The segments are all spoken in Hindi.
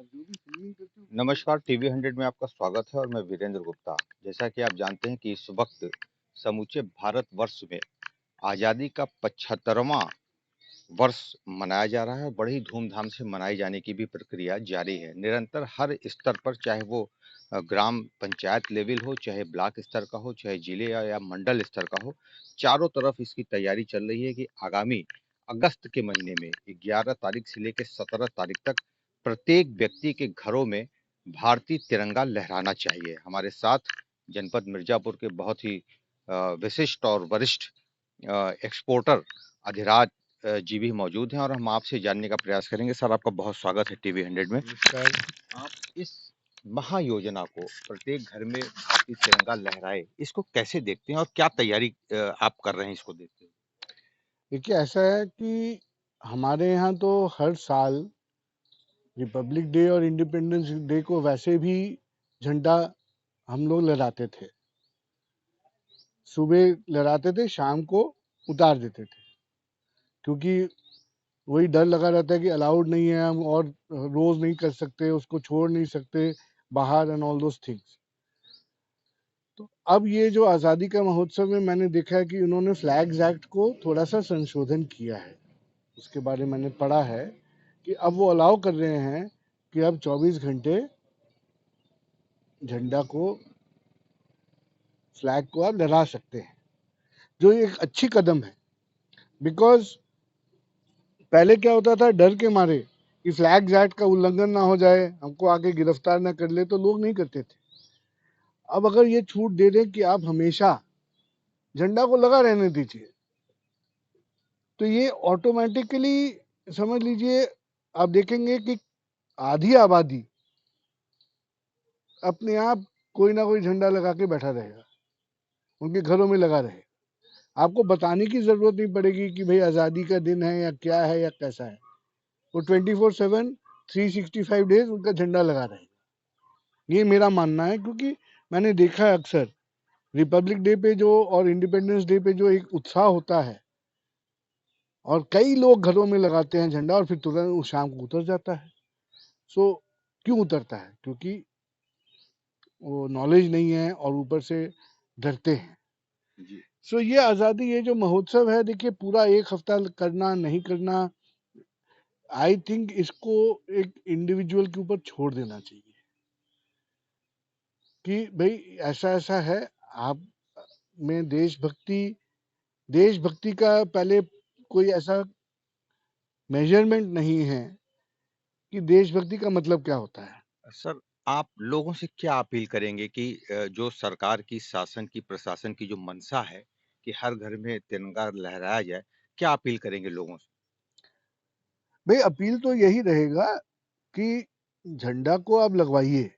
नमस्कार, टीवी 100 में आपका स्वागत है और मैं वीरेंद्र गुप्ता। जैसा कि आप जानते हैं कि इस वक्त समूचे भारतवर्ष में आज़ादी का 75वां वर्ष मनाया जा रहा है और बड़ी धूमधाम से मनाए जाने की भी प्रक्रिया जारी है। निरंतर हर स्तर पर, चाहे वो ग्राम पंचायत लेवल हो, चाहे ब्लॉक स्तर का हो, चाहे जिले या मंडल स्तर का हो, चारों तरफ इसकी तैयारी चल रही है कि आगामी अगस्त के महीने में 11 तारीख से लेकर 17 तारीख तक प्रत्येक व्यक्ति के घरों में भारतीय तिरंगा लहराना चाहिए। हमारे साथ जनपद मिर्जापुर के बहुत ही विशिष्ट और वरिष्ठ एक्सपोर्टर अधिराज जी भी मौजूद हैं और हम आपसे जानने का प्रयास करेंगे। सर, आपका बहुत स्वागत है टीवी 100 में। आप इस महायोजना को, प्रत्येक घर में भारतीय तिरंगा लहराए, इसको कैसे देखते हैं और क्या तैयारी आप कर रहे हैं इसको देखते हुए? देखिए, ऐसा है कि हमारे यहाँ तो हर साल रिपब्लिक डे और इंडिपेंडेंस डे को वैसे भी झंडा हम लोग लहराते थे। सुबह लहराते थे, शाम को उतार देते थे, क्योंकि वही डर लगा रहता है कि अलाउड नहीं है, हम और रोज नहीं कर सकते, उसको छोड़ नहीं सकते बाहर एंड ऑल दोस थिंग्स। तो अब ये जो आज़ादी का महोत्सव में मैंने देखा है कि उन्होंने फ्लैग्स एक्ट को थोड़ा सा संशोधन किया है। उसके बारे में मैंने पढ़ा है कि अब वो अलाउ कर रहे हैं कि अब 24 घंटे झंडा को, फ्लैग को आप लहरा सकते हैं, जो एक अच्छी कदम है। बिकॉज पहले क्या होता था, डर के मारे कि फ्लैग एक्ट का उल्लंघन ना हो जाए, हमको आके गिरफ्तार ना कर ले, तो लोग नहीं करते थे। अब अगर ये छूट दे दें कि आप हमेशा झंडा को लगा रहने दीजिए, तो ये ऑटोमेटिकली, समझ लीजिए, आप देखेंगे कि आधी आबादी अपने आप कोई ना कोई झंडा लगा के बैठा रहेगा, उनके घरों में लगा रहेगा। आपको बताने की जरूरत नहीं पड़ेगी कि भाई आज़ादी का दिन है या क्या है या कैसा है। वो 24/7 365 डेज उनका झंडा लगा रहेगा। ये मेरा मानना है, क्योंकि मैंने देखा है अक्सर रिपब्लिक डे पे जो और इंडिपेंडेंस डे पे जो एक उत्साह होता है, और कई लोग घरों में लगाते हैं झंडा और फिर तुरंत उस शाम को उतर जाता है। सो क्यों उतरता है? क्योंकि वो नॉलेज नहीं है और ऊपर से डरते हैं। जी। सो ये आज़ादी, ये जो महोत्सव है, देखिए पूरा एक हफ्ता करना नहीं करना, आई थिंक इसको एक इंडिविजुअल के ऊपर छोड़ देना चाहिए कि भाई ऐसा ऐसा है। आप में देशभक्ति का पहले कोई ऐसा मेजरमेंट नहीं है कि देशभक्ति का मतलब क्या होता है। सर, आप लोगों से क्या अपील करेंगे कि जो सरकार की, शासन की, प्रशासन की जो मंशा है कि हर घर में तिरंगा लहराया जाए, क्या अपील करेंगे लोगों से? भाई अपील तो यही रहेगा कि झंडा को आप लगवाइए,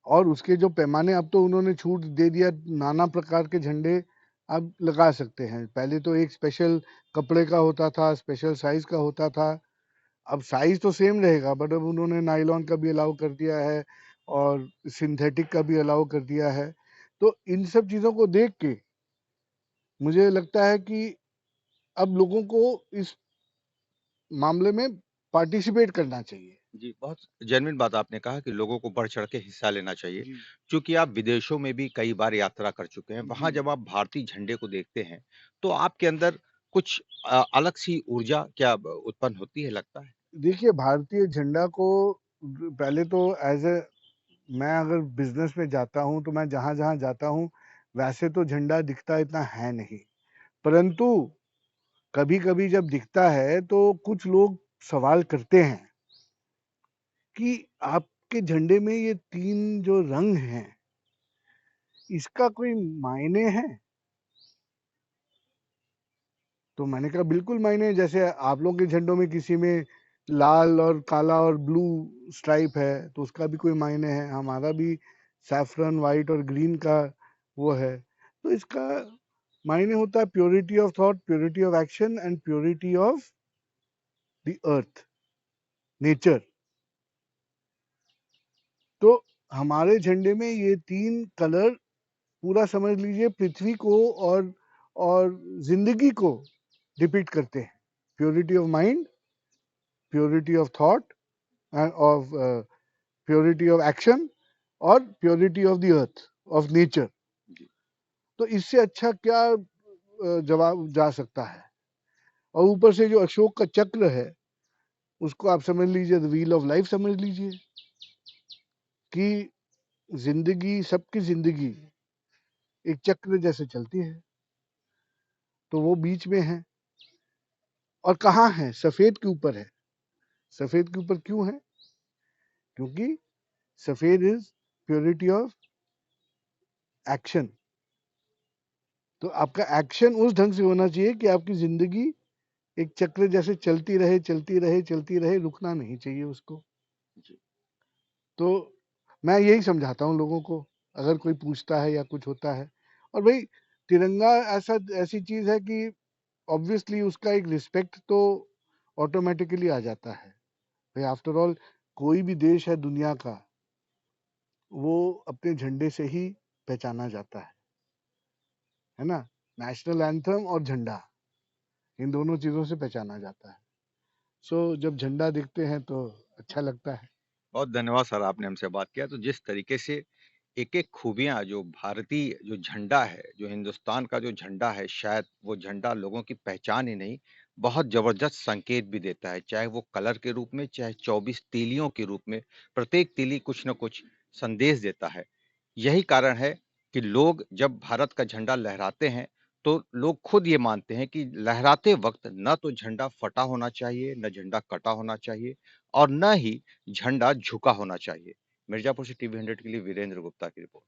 और उसके जो पैमाने, अब तो उन्होंने छूट दे दिया, नाना प्रकार के झंडे आप लगा सकते हैं। पहले तो एक स्पेशल कपड़े का होता था, स्पेशल साइज का होता था। अब साइज तो सेम रहेगा, बट अब उन्होंने नायलॉन का भी अलाउ कर दिया है और सिंथेटिक का भी अलाउ कर दिया है। तो इन सब चीज़ों को देख के मुझे लगता है कि अब लोगों को इस मामले में पार्टिसिपेट करना चाहिए। जी, बहुत जेन्युइन बात आपने कहा कि लोगों को बढ़-चढ़ के हिस्सा लेना चाहिए। जी चूँकि आप विदेशों में भी कई बार यात्रा कर चुके हैं, वहाँ जी। जब आप भारतीय झंडे को देखते हैं, तो आपके अंदर कुछ अलग-सी ऊर्जा क्या ब उत्पन्न होती है, लगता है? देखिए, भारतीय झंडा को पहले तो एज ए, मैं अगर बिजनेस में जाता हूँ तो मैं जहाँ जहाँ जाता हूँ, वैसे तो झंडा दिखता इतना है नहीं, परंतु कभी कभी जब दिखता है तो कुछ लोग सवाल करते हैं कि आपके झंडे में ये 3 जो रंग हैं, इसका कोई मायने है? तो मैंने कहा बिल्कुल मायने है। जैसे आप लोग के झंडों में किसी में लाल और काला और ब्लू स्ट्राइप है, तो उसका भी कोई मायने है। हमारा भी सैफरन वाइट और ग्रीन का वो है। तो इसका मायने होता है purity of thought, purity of action and purity of the earth, nature. तो हमारे झंडे में ये 3 कलर पूरा समझ लीजिए पृथ्वी को और जिंदगी को डिपिक्ट करते हैं। Purity of mind, purity of thought and of purity of action और purity of the earth, of nature. जी। तो इससे अच्छा क्या जवाब जा सकता है। और ऊपर से जो अशोक का चक्र है उसको आप समझ लीजिए, द व्हील ऑफ लाइफ समझ लीजिए, कि जिंदगी, सबकी जिंदगी एक चक्र जैसे चलती है, तो वो बीच में है। और कहाँ है? सफेद के ऊपर है। सफेद के ऊपर क्यों है? क्योंकि सफेद इज प्योरिटी ऑफ एक्शन। तो आपका एक्शन उस ढंग से होना चाहिए कि आपकी जिंदगी एक चक्र जैसे चलती रहे, चलती रहे, चलती रहे, रुकना नहीं चाहिए उसको। जी। तो मैं यही समझाता हूँ लोगों को, अगर कोई पूछता है या कुछ होता है। और भाई तिरंगा ऐसी चीज है कि ऑब्वियसली उसका एक रिस्पेक्ट तो ऑटोमेटिकली आ जाता है। भाई आफ्टर ऑल कोई भी देश है दुनिया का, वो अपने झंडे से ही पहचाना जाता है ना। नेशनल एंथम और झंडा, इन दोनों चीजों से पहचाना जाता है। सो जब झंडा दिखते हैं तो अच्छा लगता है। बहुत धन्यवाद सर, आपने हमसे बात किया। तो जिस तरीके से एक-एक खूबियाँ जो भारतीय जो झंडा है, जो हिंदुस्तान का जो झंडा है, शायद वो झंडा लोगों की पहचान ही नहीं, बहुत ज़बरदस्त संकेत भी देता है। चाहे वो कलर के रूप में, चाहे 24 तीलियों के रूप में, प्रत्येक तीली कुछ न कुछ संदेश देता है। यही कारण है कि लोग जब भारत का झंडा लहराते हैं, तो लोग खुद ये मानते हैं कि लहराते वक़्त ना तो झंडा फटा होना चाहिए, ना झंडा कटा होना चाहिए और ना ही झंडा झुका होना चाहिए। मिर्ज़ापुर से टीवी 100 के लिए वीरेंद्र गुप्ता की रिपोर्ट।